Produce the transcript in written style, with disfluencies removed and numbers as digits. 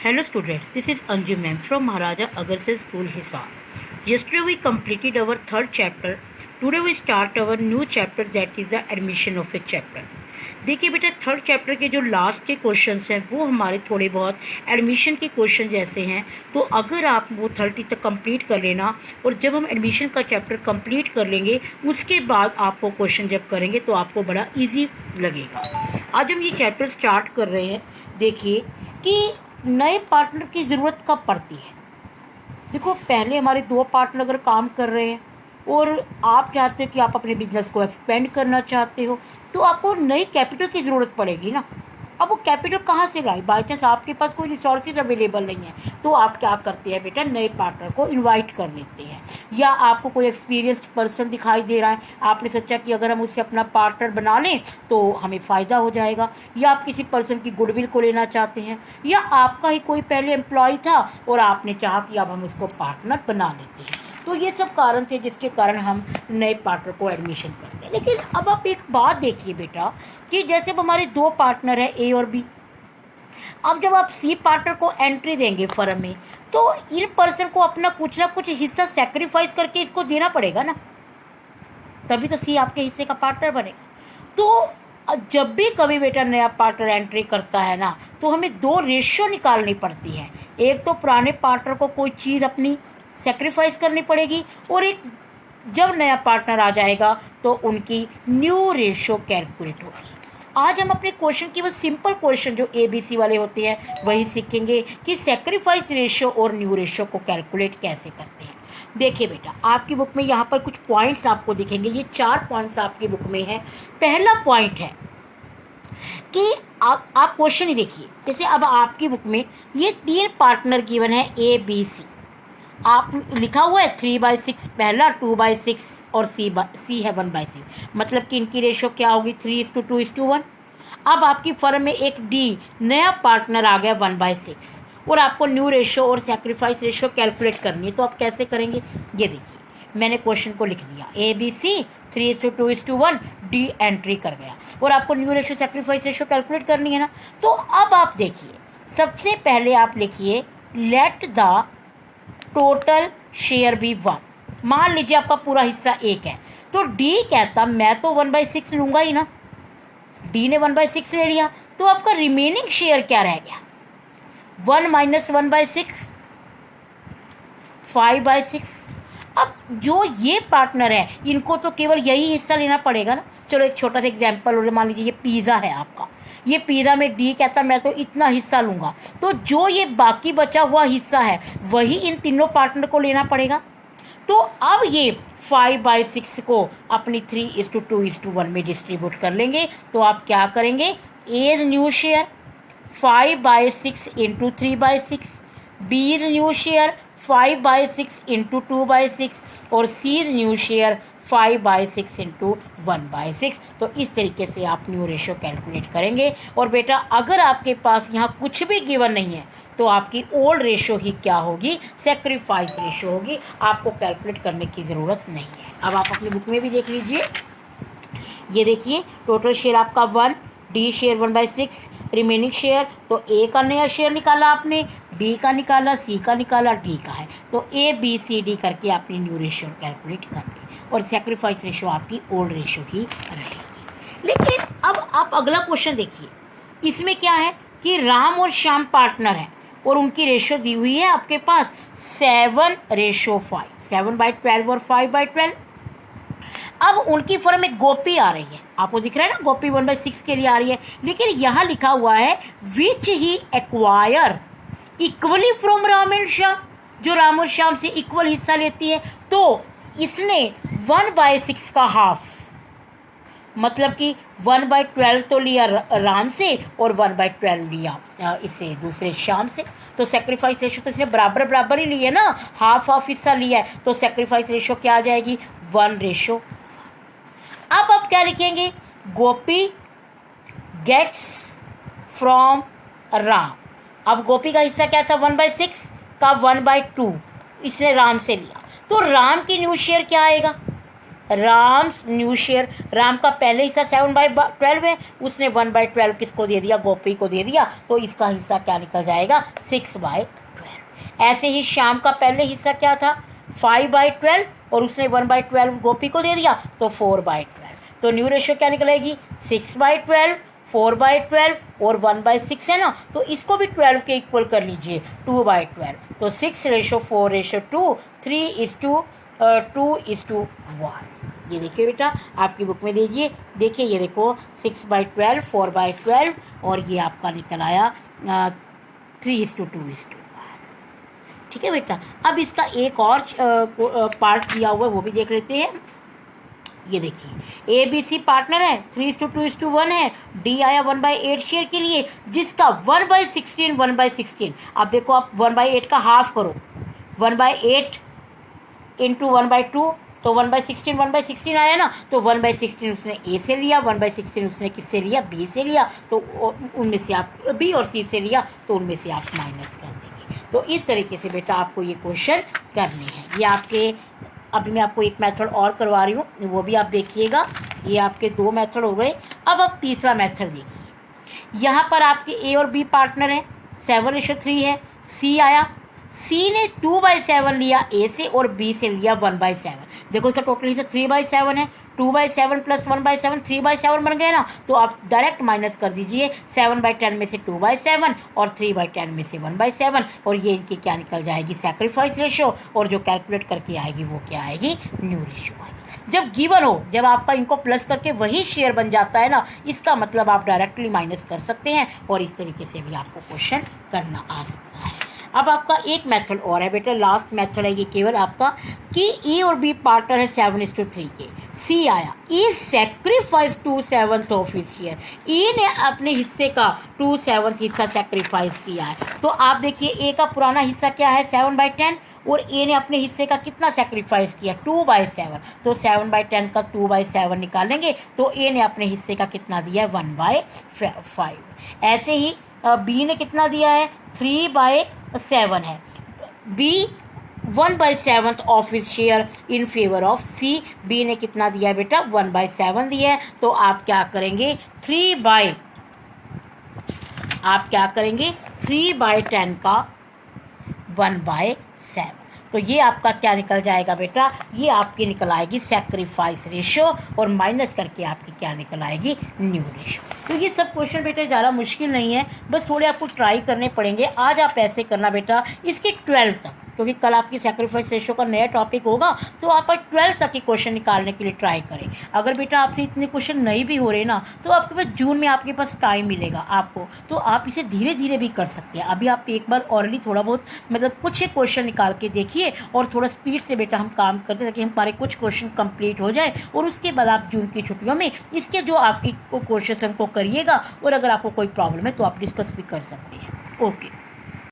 Hello students, this is Anju ma'am from Maharaja Agarsen School Hisar. Yesterday we completed our third chapter. Today we start our new chapter that is the admission of a chapter. देखिए बेटा third chapter के जो last के questions हैं वो हमारे थोड़े बहुत एडमिशन के क्वेश्चन जैसे हैं, तो अगर आप वो 30 तक कंप्लीट कर लेना और जब हम एडमिशन का चैप्टर कंप्लीट कर लेंगे उसके बाद आपको क्वेश्चन जब करेंगे तो आपको बड़ा इजी लगेगा। आज हम ये चैप्टर स्टार्ट कर रहे हैं। देखिए कि नए पार्टनर की ज़रूरत कब पड़ती है। देखो पहले हमारे 2 पार्टनर अगर काम कर रहे हैं और आप चाहते हो कि आप अपने बिजनेस को एक्सपेंड करना चाहते हो तो आपको नई कैपिटल की ज़रूरत पड़ेगी ना। अब वो कैपिटल कहाँ से लाए? बाई चांस आपके पास कोई रिसोर्सेज अवेलेबल नहीं है तो आप क्या करते हैं बेटा, नए पार्टनर को इनवाइट कर लेते हैं। या आपको कोई एक्सपीरियंस्ड पर्सन दिखाई दे रहा है, आपने सोचा कि अगर हम उससे अपना पार्टनर बना लें तो हमें फ़ायदा हो जाएगा। या आप किसी पर्सन की गुडविल को लेना चाहते हैं, या आपका ही कोई पहले एम्प्लॉय था और आपने चाहा कि अब हम उसको पार्टनर बना लेते हैं। तो ये सब कारण थे जिसके कारण हम नए पार्टनर को एडमिशन करते हैं। लेकिन अब आप एक बात देखिए बेटा कि जैसे अब हमारे 2 पार्टनर हैं ए और बी। अब जब आप सी पार्टनर को एंट्री देंगे फर्म में तो इन पर्सन को अपना कुछ ना कुछ हिस्सा सेक्रीफाइस करके इसको देना पड़ेगा ना, तभी तो सी आपके हिस्से का पार्टनर बनेगा। तो जब भी कभी बेटा नया पार्टनर एंट्री करता है ना तो हमें 2 रेशियो निकालनी पड़ती है। एक तो पुराने पार्टनर को कोई चीज़ अपनी सेक्रीफाइस करनी पड़ेगी और एक जब नया पार्टनर आ जाएगा तो उनकी न्यू रेशियो कैलकुलेट होगी। आज हम अपने क्वेश्चन की बस सिंपल क्वेश्चन जो ABC वाले होते हैं वही सीखेंगे कि सेक्रीफाइस रेशियो और न्यू रेशियो को कैलकुलेट कैसे करते हैं। देखिए बेटा आपकी बुक में यहाँ पर कुछ पॉइंट्स आपको दिखेंगे। ये 4 पॉइंट्स आपकी बुक में है। पहला पॉइंट है कि आप क्वेश्चन ही देखिए। जैसे अब आपकी बुक में ये 3 पार्टनर गिवन है ABC। आप लिखा हुआ है 3/6 पहला, 2/6 और सी है 1/6। मतलब कि इनकी रेशो क्या होगी 3:2:1। अब आपकी फर्म में एक डी नया पार्टनर आ गया 1/6 और आपको न्यू रेशो और सेक्रीफाइस रेशो कैलकुलेट करनी है। तो आप कैसे करेंगे, ये देखिए मैंने क्वेश्चन को लिख दिया ABC 3:2:1 डी एंट्री कर गया और आपको new ratio sacrifice ratio calculate करनी है ना। तो अब आप देखिए सबसे पहले आप लिखिए let the total share B 1। मान लीजिए आपका पूरा हिस्सा 1 है तो डी कहता मैं तो 1/6 लूंगा ही ना। डी ने 1/6 ले लिया तो आपका रिमेनिंग शेयर क्या रह गया 1 - 1/6 5/6। अब जो ये पार्टनर है इनको तो केवल यही हिस्सा लेना पड़ेगा ना। चलो एक छोटा सा एग्जाम्पल और मान लीजिए ये पिज़्ज़ा है आपका। ये पिज़्ज़ा में डी कहता मैं तो इतना हिस्सा लूंगा, तो जो ये बाकी बचा हुआ हिस्सा है वही इन तीनों पार्टनर को लेना पड़ेगा। तो अब ये 5/6 को अपनी 3:2:1 में डिस्ट्रीब्यूट कर लेंगे। तो आप क्या करेंगे, A is new share 5/6 into 3/6, B is new share 5/6 into 2/6 और C is new share 5/6 into 1/6। तो इस तरीके से आप न्यू रेशो कैलकुलेट करेंगे। और बेटा अगर आपके पास यहाँ कुछ भी गिवन नहीं है तो आपकी ओल्ड रेशो ही क्या होगी, सेक्रीफाइस रेशो होगी। आपको कैलकुलेट करने की ज़रूरत नहीं है। अब आप अपनी बुक में भी देख लीजिए। ये देखिए टोटल शेयर आपका 1, डी शेयर 1/6, रिमेनिंग शेयर तो ए का नया शेयर निकाला आपने, बी का निकाला, सी का निकाला, डी का है। तो ABCD करके आपने न्यू रेशियो कैलकुलेट कर ली और सेक्रीफाइस रेशियो आपकी ओल्ड रेशियो ही रहेगी। लेकिन अब आप अगला क्वेश्चन देखिए। इसमें क्या है कि राम और श्याम पार्टनर है और उनकी रेशियो दी हुई है आपके पास 7:5, 7/12 और 5/12। अब उनकी फर्म में गोपी आ रही है, आपको दिख रहा है ना गोपी 1/6 के लिए आ रही है। लेकिन यहाँ लिखा हुआ है which he acquire equally from Ram and Shyam, जो राम और श्याम से इक्वल हिस्सा लेती है। तो इसने 1/6 का हाफ, मतलब कि 1/12 तो लिया राम से और 1/12 लिया इससे दूसरे श्याम से। तो सेक्रीफाइस रेशो तो इसने बराबर बराबर ही लिए ना, हाफ हाफ हिस्सा लिया है। तो सेक्रीफाइस रेशो क्या आ जाएगी 1:1। अब आप क्या लिखेंगे, गोपी गेट्स फ्रॉम राम। अब गोपी का हिस्सा क्या था 1/6 का 1/2 इसने राम से लिया। तो राम की न्यू शेयर क्या आएगा राम्स न्यू शेयर, राम का पहले हिस्सा 7/12 है, उसने 1/12 किसको दे दिया, गोपी को दे दिया, तो इसका हिस्सा क्या निकल जाएगा, 6/12। ऐसे ही श्याम का पहले हिस्सा क्या था, 5/12 और उसने 1/12 गोपी को दे दिया, तो 4/12। तो न्यू रेशियो क्या निकलेगी, 6/12, 4/12 और 1/6 है ना, तो इसको भी 12 के इक्वल कर लीजिए, 2/12। तो 6:4:2, 3:2:1। ये देखिए बेटा आपकी बुक में दीजिए, देखिए ये देखो 6/12, 4/12 और ये आपका निकल आया 3:2:1। ठीक है बेटा। अब इसका एक और पार्ट दिया हुआ है वो भी देख लेते हैं। ये देखिए ABC पार्टनर है, 3:2:1 है, डी आया 1/8 शेयर के लिए, जिसका 1/16 1/16। अब देखो आप 1/8 का हाफ करो, 1/8 इंटू 1/2, तो 1/16 1/16 आया ना, तो 1/16 उसने ए से लिया, 1/16 उसने किससे लिया, बी से लिया, तो उनमें से आप बी और सी से लिया, तो उनमें से आप माइनस कर देंगे। तो इस तरीके से बेटा आपको ये क्वेश्चन करने हैं। ये आपके, अभी मैं आपको एक मेथड और करवा रही हूँ, वो भी आप देखिएगा। ये आपके 2 मेथड हो गए। अब आप तीसरा मेथड देखिए। यहाँ पर आपके ए और बी पार्टनर हैं, 7:3 है, सी आया, सी ने 2/7 लिया ए से और बी से लिया 1/7। देखो इसका टोटल हिस्सा 3/7 है, 2/7 प्लस 1/7 3/7 बन गए ना, तो आप डायरेक्ट माइनस कर दीजिए, 7/10 में से 2/7 और 3/10 में से 1/7, और ये इनकी क्या निकल जाएगी, सैक्रिफाइस रेशो, और जो कैलकुलेट करके आएगी वो क्या आएगी, न्यू रेशो आएगी। जब गिवन हो, जब आपका इनको प्लस करके वही शेयर बन जाता है ना, इसका मतलब आप डायरेक्टली माइनस कर सकते हैं, और इस तरीके से भी आपको क्वेश्चन करना आ सकता है। अब आपका एक मेथड और है बेटा, लास्ट मेथड है ये केवल आपका, कि ए और बी पार्टनर है 7:3 के, सी आया, ए सैक्रिफाइस 2/7 ऑफ हिज शेयर, ए ने अपने हिस्से का 2/7 हिस्सा सैक्रिफाइस किया है। तो आप देखिए ए का पुराना हिस्सा क्या है, 7/10, और ए ने अपने हिस्से का कितना सैक्रिफाइस किया, 2/7। तो 7/10 का 2/7 निकालेंगे, तो ए ने अपने हिस्से का कितना दिया है, 1/5। ऐसे ही बी ने कितना दिया है, 3/7 है, B 1/7 of his share in favour of C, B ने कितना दिया है बेटा, 1/7 दिया है। तो आप क्या करेंगे, 3/10 का 1/7। तो ये आपका क्या निकल जाएगा बेटा, ये आपकी निकल आएगी सैक्रिफाइस रेशो, और माइनस करके आपकी क्या निकल आएगी, न्यू रेशो। तो ये सब क्वेश्चन बेटा ज़्यादा मुश्किल नहीं है, बस थोड़े आपको ट्राई करने पड़ेंगे। आज आप ऐसे करना बेटा, इसके 12 तक, क्योंकि कल आपकी सैक्रिफाइस रेशो का नया टॉपिक होगा, तो आप 12 तक के क्वेश्चन निकालने के लिए ट्राई करें। अगर बेटा आपसे इतने क्वेश्चन नहीं भी हो रहे ना, तो आपके पास जून में आपके पास टाइम मिलेगा आपको, तो आप इसे धीरे धीरे भी कर सकते हैं। अभी आप एक बार ऑलरेडी थोड़ा बहुत मतलब कुछ एक क्वेश्चन निकाल के देखिए, और थोड़ा स्पीड से बेटा हम काम करते, ताकि हमारे कुछ क्वेश्चन कंप्लीट हो जाए, और उसके बाद आप जून की छुट्टियों में इसके जो आपकी क्वेश्चन को करिएगा, और अगर आपको कोई प्रॉब्लम है तो आप डिस्कस भी कर सकते हैं। ओके।